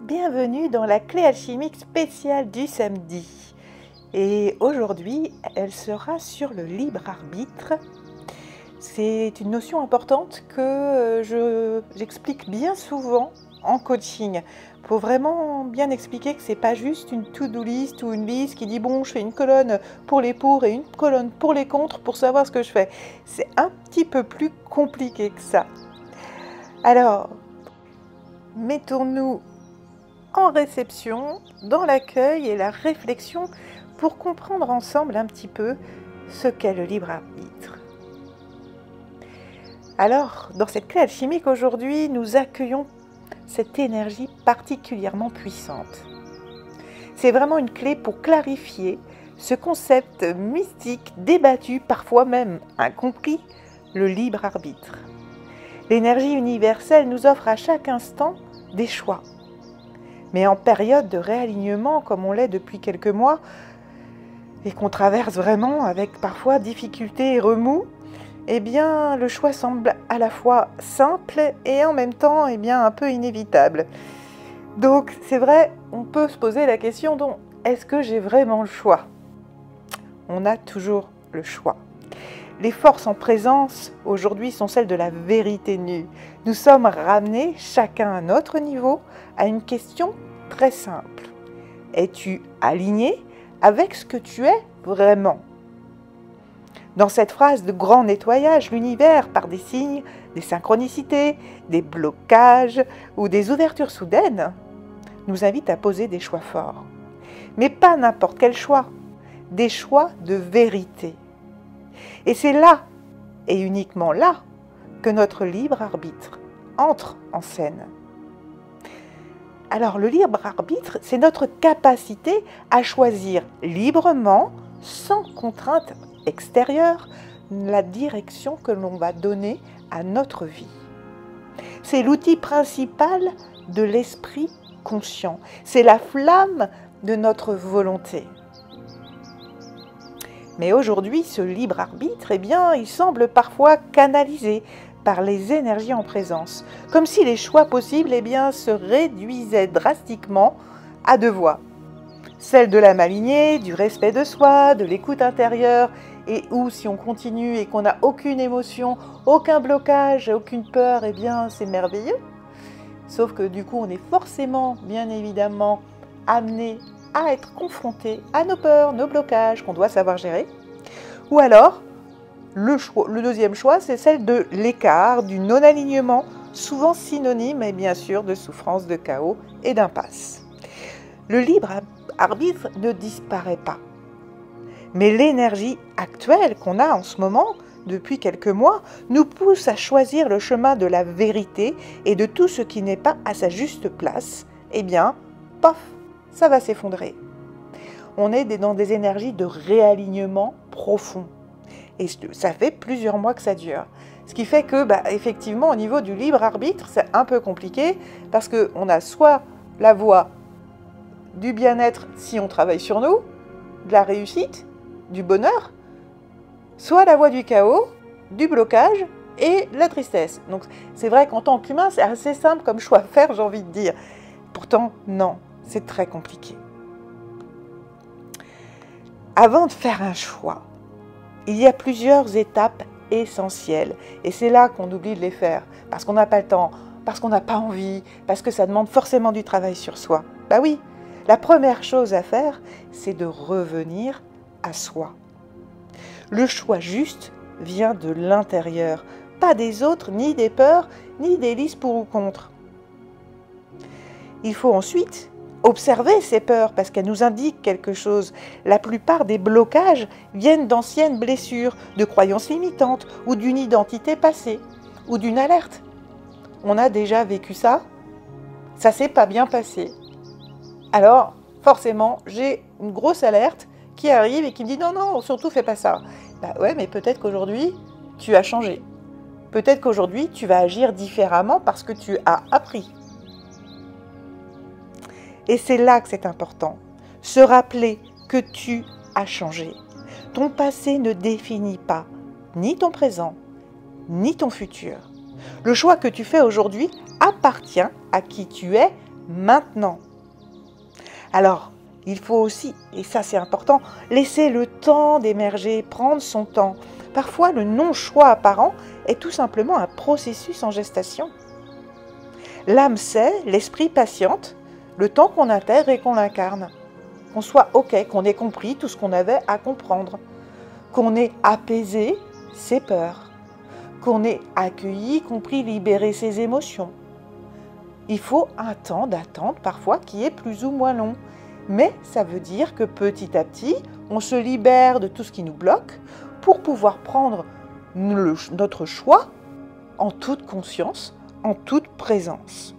Bienvenue dans la clé alchimique spéciale du samedi. Et aujourd'hui, elle sera sur le libre arbitre. C'est une notion importante que j'explique bien souvent en coaching pour vraiment bien expliquer que c'est pas juste une to-do list ou une liste qui dit bon, je fais une colonne pour les pour et une colonne pour les contre pour savoir ce que je fais. C'est un petit peu plus compliqué que ça. Alors, mettons-nous en réception, dans l'accueil et la réflexion pour comprendre ensemble un petit peu ce qu'est le libre arbitre. Alors, dans cette clé alchimique aujourd'hui, nous accueillons cette énergie particulièrement puissante. C'est vraiment une clé pour clarifier ce concept mystique, débattu, parfois même incompris, le libre arbitre. L'énergie universelle nous offre à chaque instant des choix. Mais en période de réalignement, comme on l'est depuis quelques mois, et qu'on traverse vraiment avec parfois difficulté et remous, eh bien, le choix semble à la fois simple et en même temps un peu inévitable. Donc, c'est vrai, on peut se poser la question, donc, est-ce que j'ai vraiment le choix ? On a toujours le choix. Les forces en présence aujourd'hui sont celles de la vérité nue. Nous sommes ramenés, chacun à notre niveau, à une question très simple. Es-tu aligné avec ce que tu es vraiment ? Dans cette phrase de grand nettoyage, l'univers, par des signes, des synchronicités, des blocages ou des ouvertures soudaines, nous invite à poser des choix forts. Mais pas n'importe quel choix, des choix de vérité. Et c'est là, et uniquement là, que notre libre arbitre entre en scène. Alors le libre arbitre, c'est notre capacité à choisir librement, sans contrainte extérieure, la direction que l'on va donner à notre vie. C'est l'outil principal de l'esprit conscient. C'est la flamme de notre volonté. Mais aujourd'hui, ce libre arbitre, il semble parfois canalisé par les énergies en présence, comme si les choix possibles se réduisaient drastiquement à deux voies. Celle de la malignée, du respect de soi, de l'écoute intérieure, et où si on continue et qu'on n'a aucune émotion, aucun blocage, aucune peur, c'est merveilleux. Sauf que du coup, on est forcément, bien évidemment, amené à être confronté à nos peurs, nos blocages qu'on doit savoir gérer. Ou alors, le deuxième choix, c'est celle de l'écart, du non-alignement, souvent synonyme, et bien sûr, de souffrance, de chaos et d'impasse. Le libre arbitre ne disparaît pas. Mais l'énergie actuelle qu'on a en ce moment, depuis quelques mois, nous pousse à choisir le chemin de la vérité et de tout ce qui n'est pas à sa juste place. Paf, ça va s'effondrer. On est dans des énergies de réalignement profond. Et ça fait plusieurs mois que ça dure. Ce qui fait que, effectivement, au niveau du libre arbitre, c'est un peu compliqué parce qu'on a soit la voie du bien-être si on travaille sur nous, de la réussite, du bonheur, soit la voie du chaos, du blocage et de la tristesse. Donc c'est vrai qu'en tant qu'humain, c'est assez simple comme choix à faire, j'ai envie de dire. Pourtant, non, c'est très compliqué. Avant de faire un choix, il y a plusieurs étapes essentielles. Et c'est là qu'on oublie de les faire, parce qu'on n'a pas le temps, parce qu'on n'a pas envie, parce que ça demande forcément du travail sur soi. Oui, la première chose à faire, c'est de revenir à soi. Le choix juste vient de l'intérieur, pas des autres, ni des peurs, ni des listes pour ou contre. Il faut ensuite observer ces peurs parce qu'elles nous indiquent quelque chose. La plupart des blocages viennent d'anciennes blessures, de croyances limitantes ou d'une identité passée ou d'une alerte. On a déjà vécu ça, ça s'est pas bien passé. Alors, forcément, j'ai une grosse alerte qui arrive et qui me dit non, surtout fais pas ça. Ouais, mais peut-être qu'aujourd'hui, tu as changé. Peut-être qu'aujourd'hui, tu vas agir différemment parce que tu as appris. Et c'est là que c'est important. Se rappeler que tu as changé. Ton passé ne définit pas ni ton présent, ni ton futur. Le choix que tu fais aujourd'hui appartient à qui tu es maintenant. Alors, il faut aussi, et ça c'est important, laisser le temps d'émerger, prendre son temps. Parfois, le non-choix apparent est tout simplement un processus en gestation. L'âme sait, l'esprit patiente, le temps qu'on intègre et qu'on l'incarne. Qu'on soit OK, qu'on ait compris tout ce qu'on avait à comprendre. Qu'on ait apaisé ses peurs. Qu'on ait accueilli, compris, libéré ses émotions. Il faut un temps d'attente parfois qui est plus ou moins long. Mais ça veut dire que petit à petit, on se libère de tout ce qui nous bloque pour pouvoir prendre notre choix en toute conscience, en toute présence.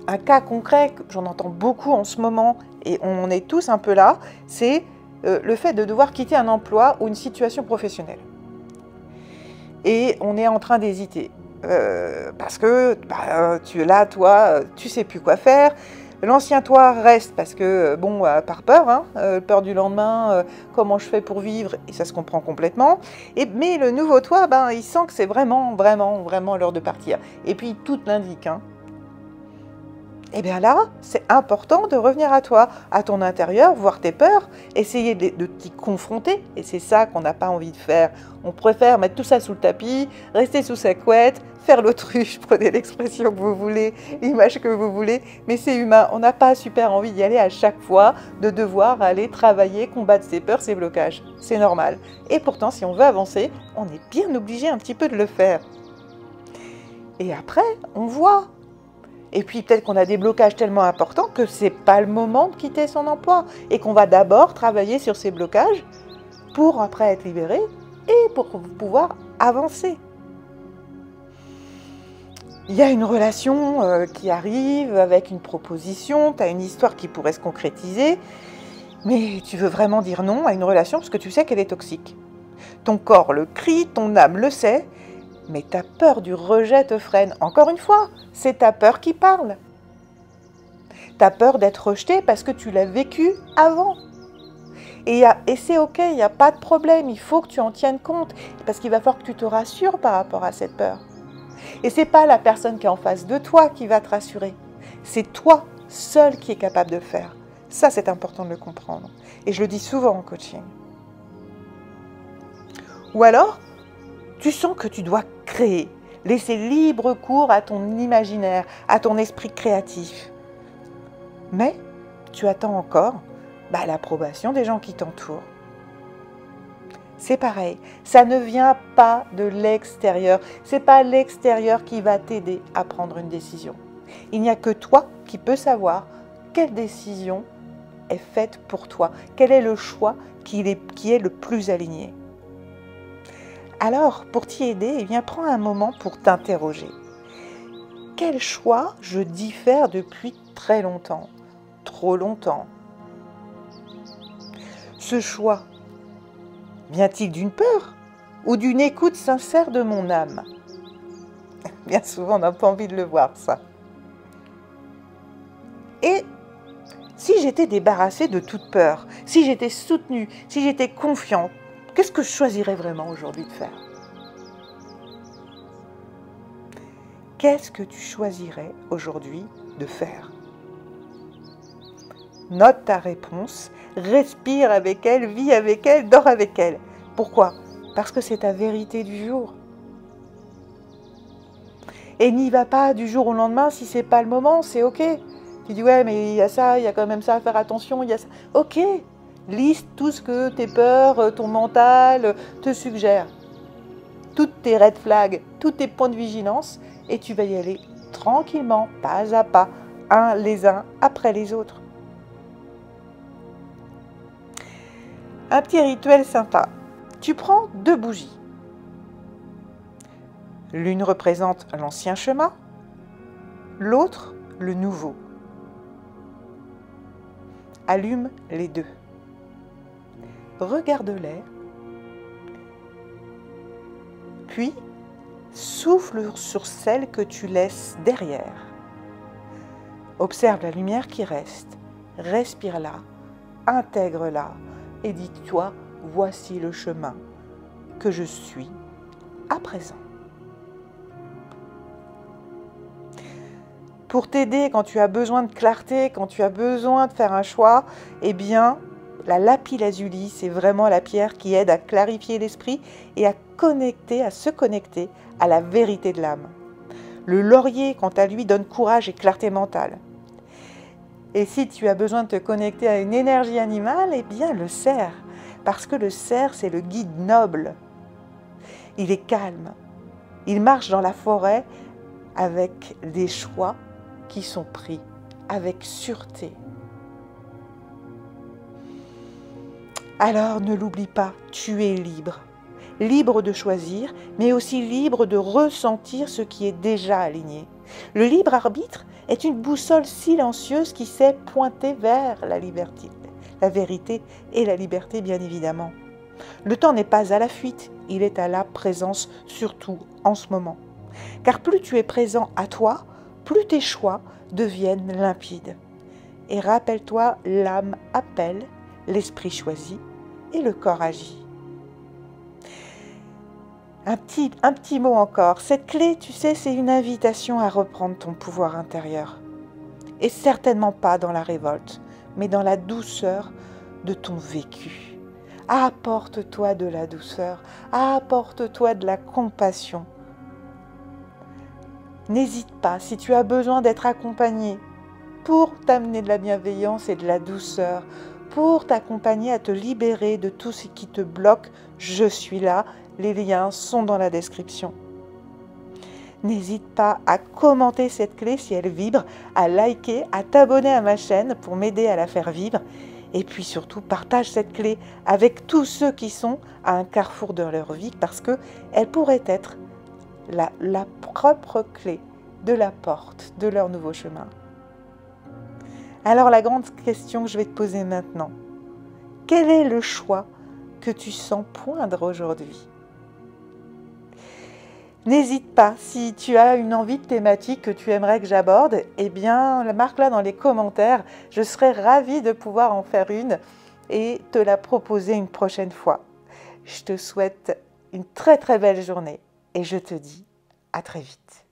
Un cas concret, j'en entends beaucoup en ce moment, et on est tous un peu là, c'est le fait de devoir quitter un emploi ou une situation professionnelle. Et on est en train d'hésiter. Parce que tu es là, toi, tu sais plus quoi faire. L'ancien toi reste parce que, par peur, peur du lendemain, comment je fais pour vivre, et ça se comprend complètement. Mais le nouveau toi, il sent que c'est vraiment l'heure de partir. Et puis tout l'indique. Et bien là, c'est important de revenir à toi, à ton intérieur, voir tes peurs, essayer de t'y confronter. Et c'est ça qu'on n'a pas envie de faire. On préfère mettre tout ça sous le tapis, rester sous sa couette, faire l'autruche, prenez l'expression que vous voulez, l'image que vous voulez. Mais c'est humain, on n'a pas super envie d'y aller à chaque fois, de devoir aller travailler, combattre ses peurs, ses blocages. C'est normal. Et pourtant, si on veut avancer, on est bien obligé un petit peu de le faire. Et après, on voit. Et puis peut-être qu'on a des blocages tellement importants que ce n'est pas le moment de quitter son emploi et qu'on va d'abord travailler sur ces blocages pour après être libéré et pour pouvoir avancer. Il y a une relation qui arrive avec une proposition, tu as une histoire qui pourrait se concrétiser, mais tu veux vraiment dire non à une relation parce que tu sais qu'elle est toxique. Ton corps le crie, ton âme le sait, mais ta peur du rejet te freine. Encore une fois, c'est ta peur qui parle. Ta peur d'être rejeté parce que tu l'as vécu avant. Et c'est OK, il n'y a pas de problème, il faut que tu en tiennes compte, parce qu'il va falloir que tu te rassures par rapport à cette peur. Et ce n'est pas la personne qui est en face de toi qui va te rassurer, c'est toi seul qui est capable de le faire. Ça, c'est important de le comprendre. Et je le dis souvent en coaching. Ou alors, tu sens que tu dois créer, laisser libre cours à ton imaginaire, à ton esprit créatif. Mais tu attends encore l'approbation des gens qui t'entourent. C'est pareil, ça ne vient pas de l'extérieur. C'est pas l'extérieur qui va t'aider à prendre une décision. Il n'y a que toi qui peux savoir quelle décision est faite pour toi, quel est le choix qui est le plus aligné. Alors, pour t'y aider, prends un moment pour t'interroger. Quel choix je diffère depuis très longtemps, trop longtemps? Ce choix vient-il d'une peur ou d'une écoute sincère de mon âme? Bien souvent, on n'a pas envie de le voir, ça. Et si j'étais débarrassée de toute peur, si j'étais soutenue, si j'étais confiante, qu'est-ce que je choisirais vraiment aujourd'hui de faire? Qu'est-ce que tu choisirais aujourd'hui de faire? Note ta réponse, respire avec elle, vis avec elle, dors avec elle. Pourquoi? Parce que c'est ta vérité du jour. Et n'y va pas du jour au lendemain si c'est pas le moment, c'est OK. Tu dis ouais, mais il y a ça, il y a quand même ça à faire attention, il y a ça. OK. Liste tout ce que tes peurs, ton mental te suggère. Toutes tes red flags, tous tes points de vigilance, et tu vas y aller tranquillement, pas à pas, les uns après les autres. Un petit rituel sympa. Tu prends 2 bougies. L'une représente l'ancien chemin, l'autre le nouveau. Allume les 2. Regarde-les, puis souffle sur celle que tu laisses derrière. Observe la lumière qui reste, respire-la, intègre-la et dis-toi, voici le chemin que je suis à présent. pour t'aider quand tu as besoin de clarté, quand tu as besoin de faire un choix, eh bien, la lapis-lazuli, c'est vraiment la pierre qui aide à clarifier l'esprit et à se connecter à la vérité de l'âme. Le laurier, quant à lui, donne courage et clarté mentale. Et si tu as besoin de te connecter à une énergie animale, eh bien le cerf. Parce que le cerf, c'est le guide noble. Il est calme. Il marche dans la forêt avec des choix qui sont pris avec sûreté. Alors ne l'oublie pas, tu es libre. Libre de choisir, mais aussi libre de ressentir ce qui est déjà aligné. Le libre arbitre est une boussole silencieuse qui sait pointer vers la liberté, la vérité et la liberté, bien évidemment. Le temps n'est pas à la fuite, il est à la présence, surtout en ce moment. Car plus tu es présent à toi, plus tes choix deviennent limpides. Et rappelle-toi, l'âme appelle, l'esprit choisit et le corps agit. Un petit mot encore. Cette clé, tu sais, c'est une invitation à reprendre ton pouvoir intérieur. Et certainement pas dans la révolte, mais dans la douceur de ton vécu. Apporte-toi de la douceur, apporte-toi de la compassion. N'hésite pas, si tu as besoin d'être accompagné, pour t'amener de la bienveillance et de la douceur, pour t'accompagner à te libérer de tout ce qui te bloque, je suis là. Les liens sont dans la description. N'hésite pas à commenter cette clé si elle vibre, à liker, à t'abonner à ma chaîne pour m'aider à la faire vivre. Et puis surtout, partage cette clé avec tous ceux qui sont à un carrefour de leur vie parce qu'elle pourrait être la propre clé de la porte de leur nouveau chemin. Alors la grande question que je vais te poser maintenant, quel est le choix que tu sens poindre aujourd'hui ? N'hésite pas, si tu as une envie de thématique que tu aimerais que j'aborde, eh bien, marque-la dans les commentaires. Je serai ravie de pouvoir en faire une et te la proposer une prochaine fois. Je te souhaite une très très belle journée et je te dis à très vite.